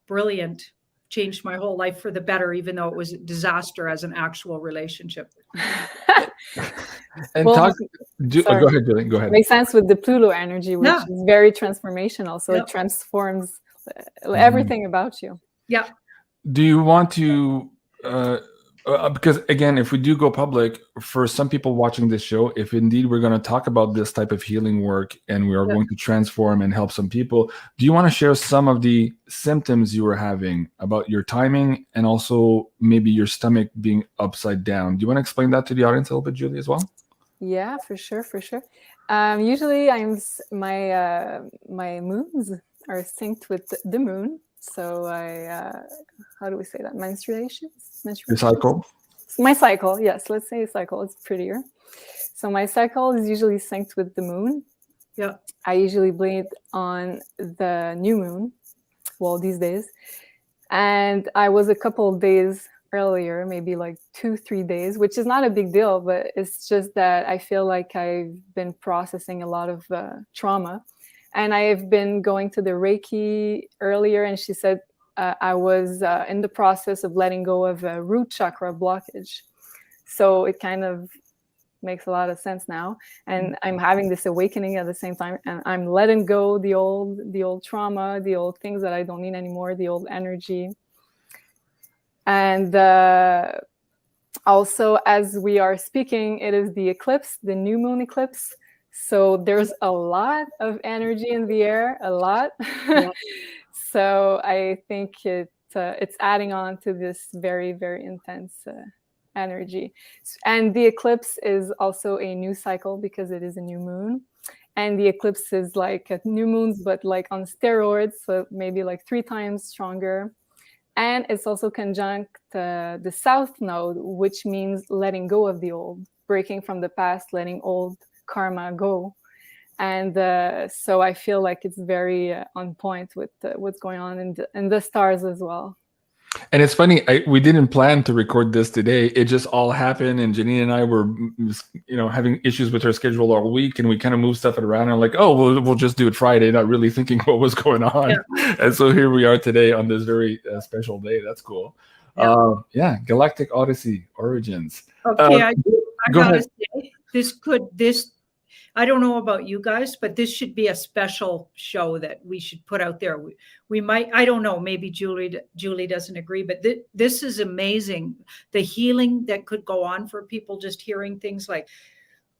brilliant. Changed my whole life for the better, even though it was a disaster as an actual relationship. And go ahead, Julie. Go ahead. Makes sense with the Pluto energy, which is very transformational. So it transforms everything about you. Yeah. Do you want to? Because again, if we do go public, for some people watching this show, if indeed we're going to talk about this type of healing work and we are going to transform and help some people, do you want to share some of the symptoms you were having about your timing and also maybe your stomach being upside down? Do you want to explain that to the audience a little bit, Julie, as well? Yeah, for sure. Usually my moons are synced with the moon. So how do we say that? Menstruations? The cycle? My cycle, yes. Let's say cycle. It's prettier. So my cycle is usually synced with the moon. Yeah. I usually bleed on the new moon. Well, these days. And I was a couple of days earlier, maybe like 2-3 days, which is not a big deal, but it's just that I feel like I've been processing a lot of trauma. And I've been going to the Reiki earlier, and she said I was in the process of letting go of a root chakra blockage. So it kind of makes a lot of sense now. And I'm having this awakening at the same time, and I'm letting go the old trauma, the old things that I don't need anymore, the old energy. And also, as we are speaking, it is the eclipse, the new moon eclipse. So there's a lot of energy in the air, a lot. Yeah. So I think it's adding on to this very, very intense energy. And the eclipse is also a new cycle because it is a new moon. And the eclipse is like at new moons, but like on steroids, so maybe like 3 times stronger. And it's also conjunct the south node, which means letting go of the old, breaking from the past, letting old karma go. And so I feel like it's very on point with what's going on in the stars as well. And it's funny, we didn't plan to record this today. It just all happened, and Janine and I were, having issues with her schedule all week, and we kind of moved stuff around. And I'm like, oh, we'll just do it Friday, not really thinking what was going on. Yeah. And so here we are today on this very special day. That's cool. Yeah, Galactic Odyssey Origins. Okay, I gotta say, this. I don't know about you guys, but this should be a special show that we should put out there. We might, I don't know, maybe Julie doesn't agree, but this is amazing. The healing that could go on for people just hearing things like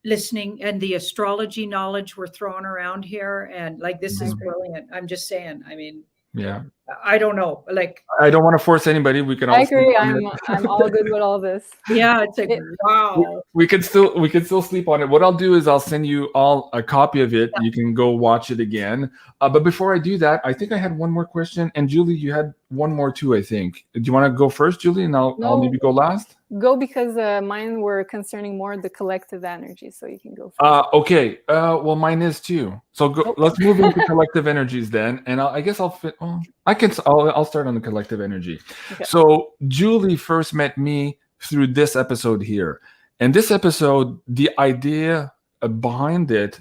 listening, and the astrology knowledge we're throwing around here. And like, this is brilliant. I'm just saying, I mean, yeah. I don't know. Like, I don't want to force anybody. We can. I agree. I'm all good with all this. Yeah, it's like wow. We can still sleep on it. What I'll do is I'll send you all a copy of it. Yeah. You can go watch it again. But before I do that, I think I had one more question. And Julie, you had one more too, I think. Do you want to go first, Julie, and I'll maybe go last? Go, because mine were concerning more the collective energy, so you can go first. Okay. Well, mine is too. So go, let's move into collective energies then, and I guess I'll fit. Oh, I'll start on the collective energy. Okay. So Julie first met me through this episode here, and this episode, the idea behind it,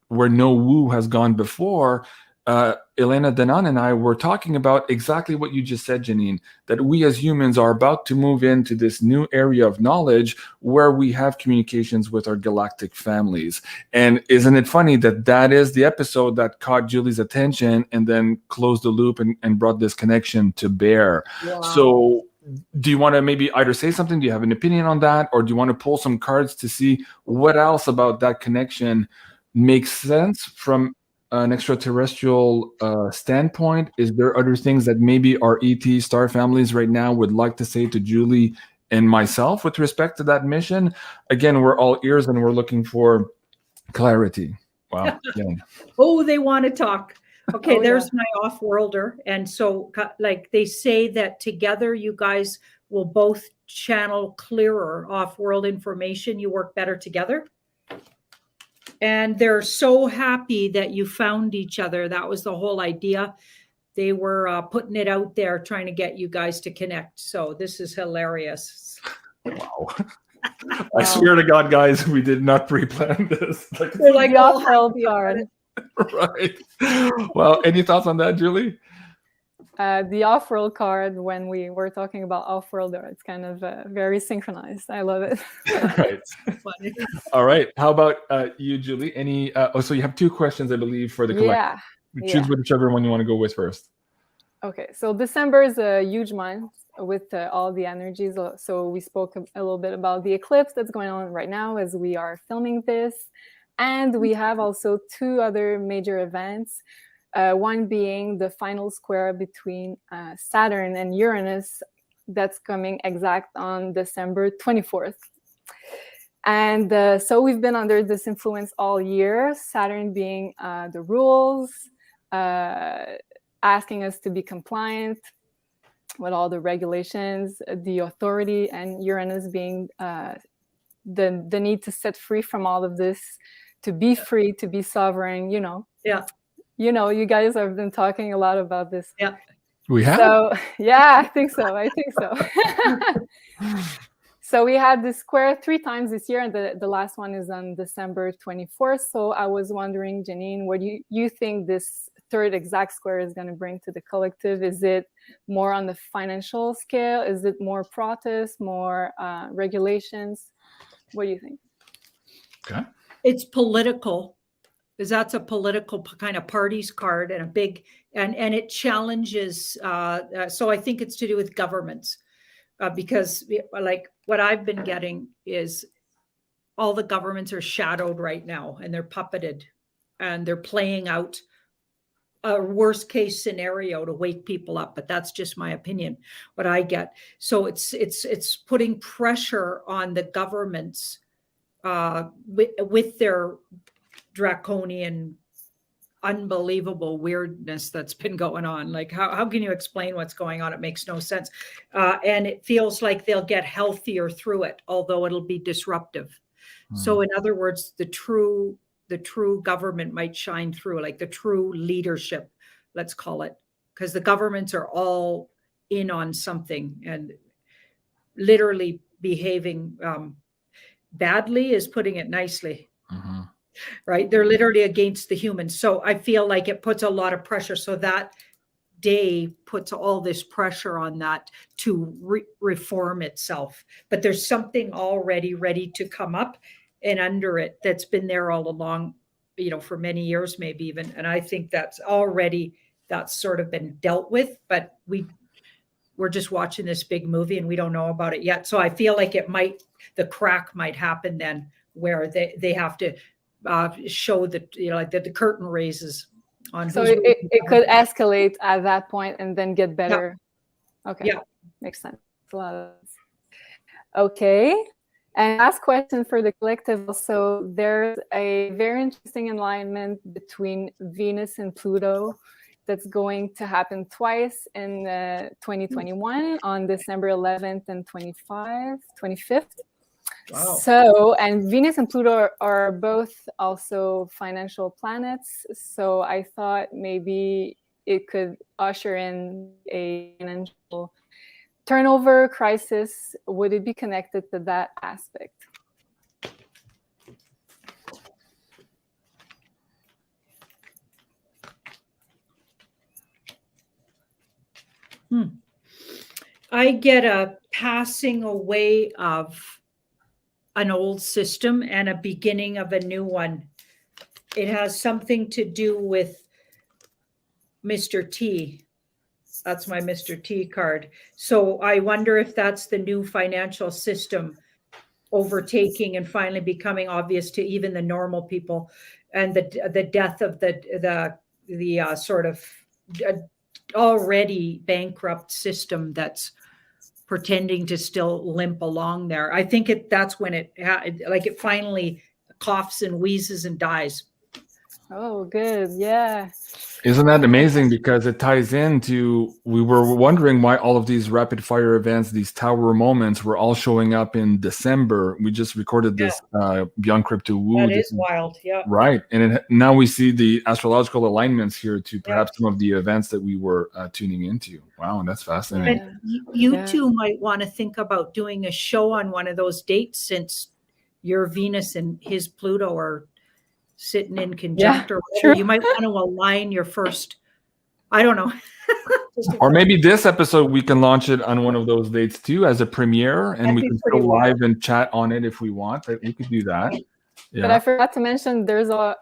where no woo has gone before. Elena Danan and I were talking about exactly what you just said, Janine, that we as humans are about to move into this new area of knowledge where we have communications with our galactic families. And isn't it funny that is the episode that caught Julie's attention and then closed the loop and brought this connection to bear? Wow. So do you want to maybe either say something? Do you have an opinion on that? Or do you want to pull some cards to see what else about that connection makes sense from an extraterrestrial standpoint? Is there other things that maybe our ET star families right now would like to say to Julie and myself with respect to that mission? Again, we're all ears and we're looking for clarity. Wow. Yeah. Oh, they want to talk. Okay, there's my off-worlder. And so, like, they say that together you guys will both channel clearer off-world information. You work better together. And they're so happy that you found each other. That was the whole idea. They were putting it out there, trying to get you guys to connect. So this is hilarious. Wow. I swear to God, guys, we did not pre-plan this. They're like all held hard. Right. Well, any thoughts on that, Julie? The off-world card, when we were talking about off-worlder, it's kind of very synchronized. I love it. Right. All right. How about you, Julie? Any? So you have 2 questions, I believe, for the collective. Yeah. Choose whichever one you want to go with first. Okay. So December is a huge month with all the energies. So we spoke a little bit about the eclipse that's going on right now as we are filming this. And we have also 2 other major events. One being the final square between Saturn and Uranus that's coming exact on December 24th. And so we've been under this influence all year, Saturn being the rules, asking us to be compliant with all the regulations, the authority, and Uranus being the need to set free from all of this, to be free, to be sovereign, Yeah. You guys have been talking a lot about this. Yeah. We have? So, yeah, I think so. So we had this square 3 times this year, and the last one is on December 24th. So I was wondering, Janine, what do you think this 3rd exact square is going to bring to the collective? Is it more on the financial scale? Is it more protest, more regulations? What do you think? Okay. It's political. Because that's a political kind of parties card, and a big, and it challenges. So I think it's to do with governments, because like what I've been getting is all the governments are shadowed right now, and they're puppeted, and they're playing out a worst case scenario to wake people up. But that's just my opinion, what I get. So it's putting pressure on the governments with their draconian, unbelievable weirdness that's been going on. Like, how can you explain what's going on? It makes no sense. And it feels like they'll get healthier through it, although it'll be disruptive. So in other words, the true government might shine through, like the true leadership, let's call it, because the governments are all in on something and literally behaving badly is putting it nicely. Right? They're literally against the humans. So I feel like it puts a lot of pressure. So that day puts all this pressure on that to reform itself. But there's something already ready to come up and under it that's been there all along, you know, for many years, maybe even. And I think that's sort of been dealt with, but we're just watching this big movie and we don't know about it yet. So I feel like the crack might happen then, where they have to show that, you know, like that the curtain raises on. So it could escalate at that point and then get better. Yeah. Okay. Yeah. Makes sense. A lot of sense. Okay. And last question for the collective. So there's a very interesting alignment between Venus and Pluto that's going to happen twice in 2021 on December 11th and 25th. Wow. So, and Venus and Pluto are both also financial planets. So I thought maybe it could usher in a financial turnover crisis. Would it be connected to that aspect? I get a passing away of an old system and a beginning of a new one. It has something to do with Mr. T. That's my Mr. T card. So I wonder if that's the new financial system overtaking and finally becoming obvious to even the normal people, and the death of the sort of already bankrupt system that's pretending to still limp along there. I think that's when it finally coughs and wheezes and dies. Oh, good. Yeah. Isn't that amazing? Because it ties into, we were wondering why all of these rapid fire events, these tower moments, were all showing up in December. We just recorded this Beyond Crypto Woo. That is wild. Yeah. Right. And now we see the astrological alignments here to perhaps some of the events that we were tuning into. Wow. That's fascinating. And you two might want to think about doing a show on one of those dates, since your Venus and his Pluto are sitting in conjunct, or sure. You might want to align your first, I don't know. Or maybe this episode, we can launch it on one of those dates too as a premiere, and we can go live and chat on it if we want. We could do that. Yeah. But I forgot to mention there's a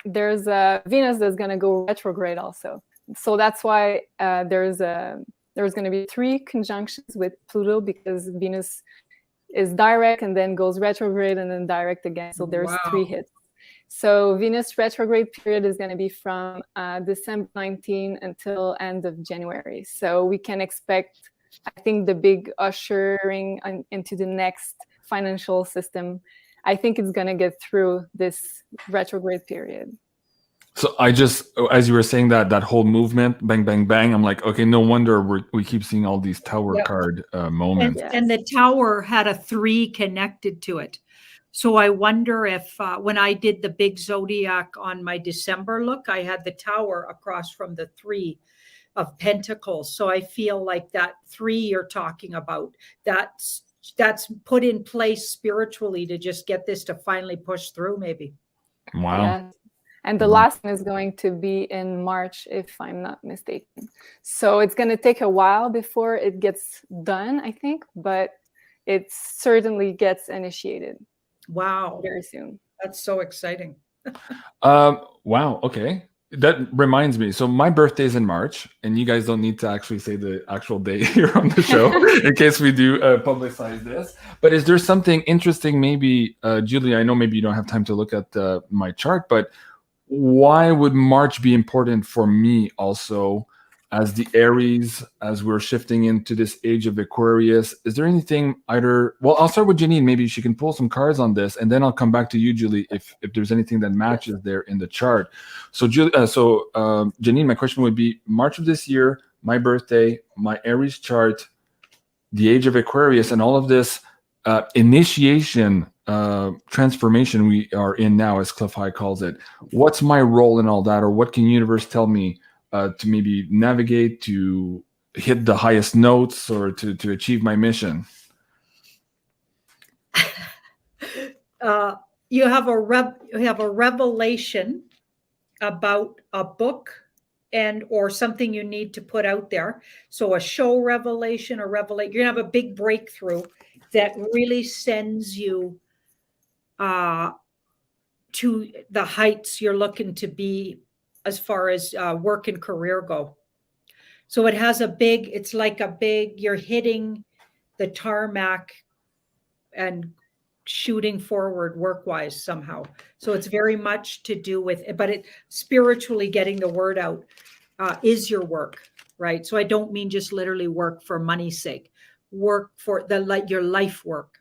Venus that's going to go retrograde also. So that's why there's going to be 3 conjunctions with Pluto, because Venus is direct and then goes retrograde and then direct again. So there's 3 hits. So Venus retrograde period is going to be from December 19 until end of January. So we can expect, I think, the big ushering into the next financial system. I think it's going to get through this retrograde period. So I just, as you were saying that whole movement, bang, bang, bang, I'm like, okay, no wonder we keep seeing all these tower card moments. And the tower had a 3 connected to it. So I wonder if when I did the big zodiac on my December look, I had the tower across from the 3 of Pentacles. So I feel like that 3 you're talking about, that's put in place spiritually to just get this to finally push through, maybe. Wow. Yeah. And the last one is going to be in March, if I'm not mistaken. So it's going to take a while before it gets done, I think, but it certainly gets initiated. Wow. Very soon. That's so exciting. Wow. Okay. That reminds me. So my birthday's in March, and you guys don't need to actually say the actual day here on the show in case we do publicize this. But is there something interesting, maybe, Julie, I know maybe you don't have time to look at my chart, but why would March be important for me also? as the Aries, as we're shifting into this age of Aquarius, is there anything either, well, I'll start with Janine. Maybe she can pull some cards on this, and then I'll come back to you, Julie, if there's anything that matches there in the chart. So, Janine, my question would be, March of this year, my birthday, my Aries chart, the age of Aquarius, and all of this initiation, transformation we are in now, as 𝐄𝐓𝐈𝐒 calls it. What's my role in all that, or what can universe tell me to maybe navigate, to hit the highest notes, or to achieve my mission? You have a revelation about a book and or something you need to put out there. So a show revelation, or revelation, you're gonna have a big breakthrough that really sends you to the heights you're looking to be as far as work and career go. So it has a big, it's like a big, you're hitting the tarmac and shooting forward work-wise somehow. So it's very much to do with it, but it spiritually getting the word out is your work, right? So I don't mean just literally work for money's sake, work for your life work.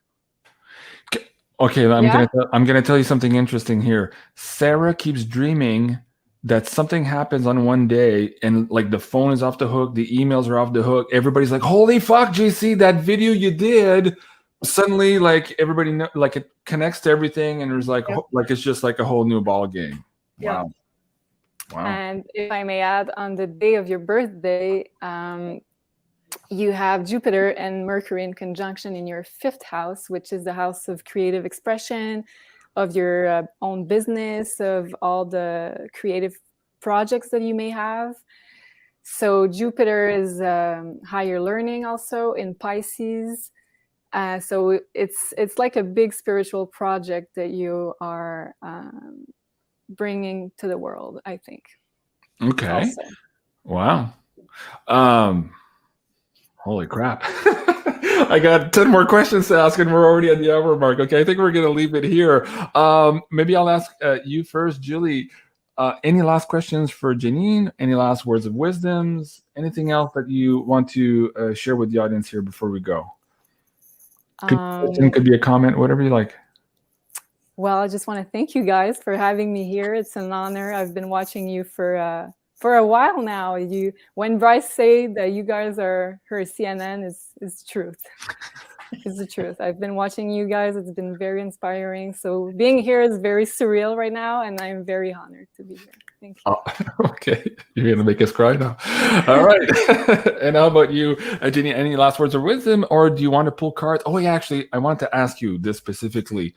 Okay, I'm gonna tell you something interesting here. Sarah keeps dreaming that something happens on one day, and like the phone is off the hook, the emails are off the hook. Everybody's like, "Holy fuck, JC, that video you did!" Suddenly, like everybody like it connects to everything, and there's like, like it's just like a whole new ball game. Wow. Yeah. Wow. And if I may add, on the day of your birthday, you have Jupiter and Mercury in conjunction in your 5th house, which is the house of creative expression, of your own business, of all the creative projects that you may have. So Jupiter is higher learning also in Pisces. So it's like a big spiritual project that you are bringing to the world, I think. Okay. Also. Wow. Holy crap. I got 10 more questions to ask, and we're already at the hour mark. Okay, I think we're going to leave it here. Maybe I'll ask you first, Julie. Any last questions for Janine? Any last words of wisdoms? Anything else that you want to share with the audience here before we go? Could be a comment, whatever you like. Well, I just want to thank you guys for having me here. It's an honor. I've been watching you for a while now. When Bryce said that you guys are her CNN, is truth. It's the truth. I've been watching you guys. It's been very inspiring. So being here is very surreal right now, and I'm very honored to be here. Thank you. Oh, okay, you're gonna make us cry now. All right. And how about you, Janine? Any last words of wisdom, or do you want to pull cards? Oh, yeah, actually, I want to ask you this specifically.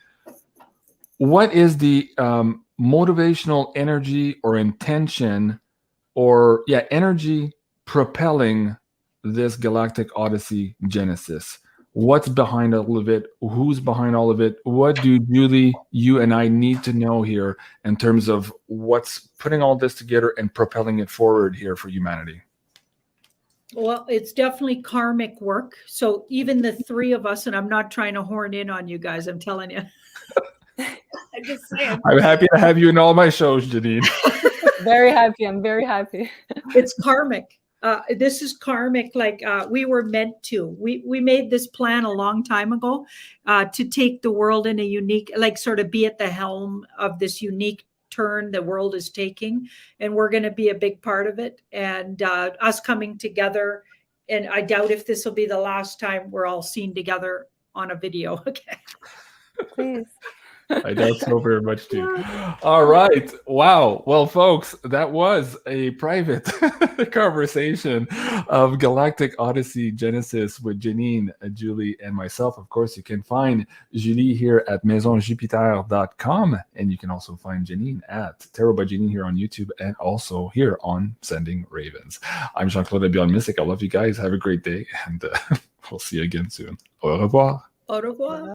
What is the motivational energy or intention, or energy propelling this Galactic Odyssey Genesis? What's behind all of it? Who's behind all of it? What do Julie, you and I need to know here in terms of what's putting all this together and propelling it forward here for humanity? Well, it's definitely karmic work. So even the 3 of us, and I'm not trying to horn in on you guys, I'm telling you. I'm just saying. I'm happy to have you in all my shows, Janine. Very happy. I'm very happy. It's karmic. This is karmic. Like we were meant to. We made this plan a long time ago to take the world in a unique, like sort of be at the helm of this unique turn the world is taking, and we're going to be a big part of it. And us coming together. And I doubt if this will be the last time we're all seen together on a video. Okay. Please. I doubt so very much too. All right. Wow. Well, folks, that was a private conversation of Galactic Odyssey Genesis with Janine, Julie, and myself. Of course, you can find Julie here at maisonjupiter.com, and you can also find Janine at Tarot by Janine here on YouTube, and also here on Sending Ravens. I'm Jean-Claude Beyond Mystic. I love you guys. Have a great day, and we'll see you again soon. Au revoir. Au revoir.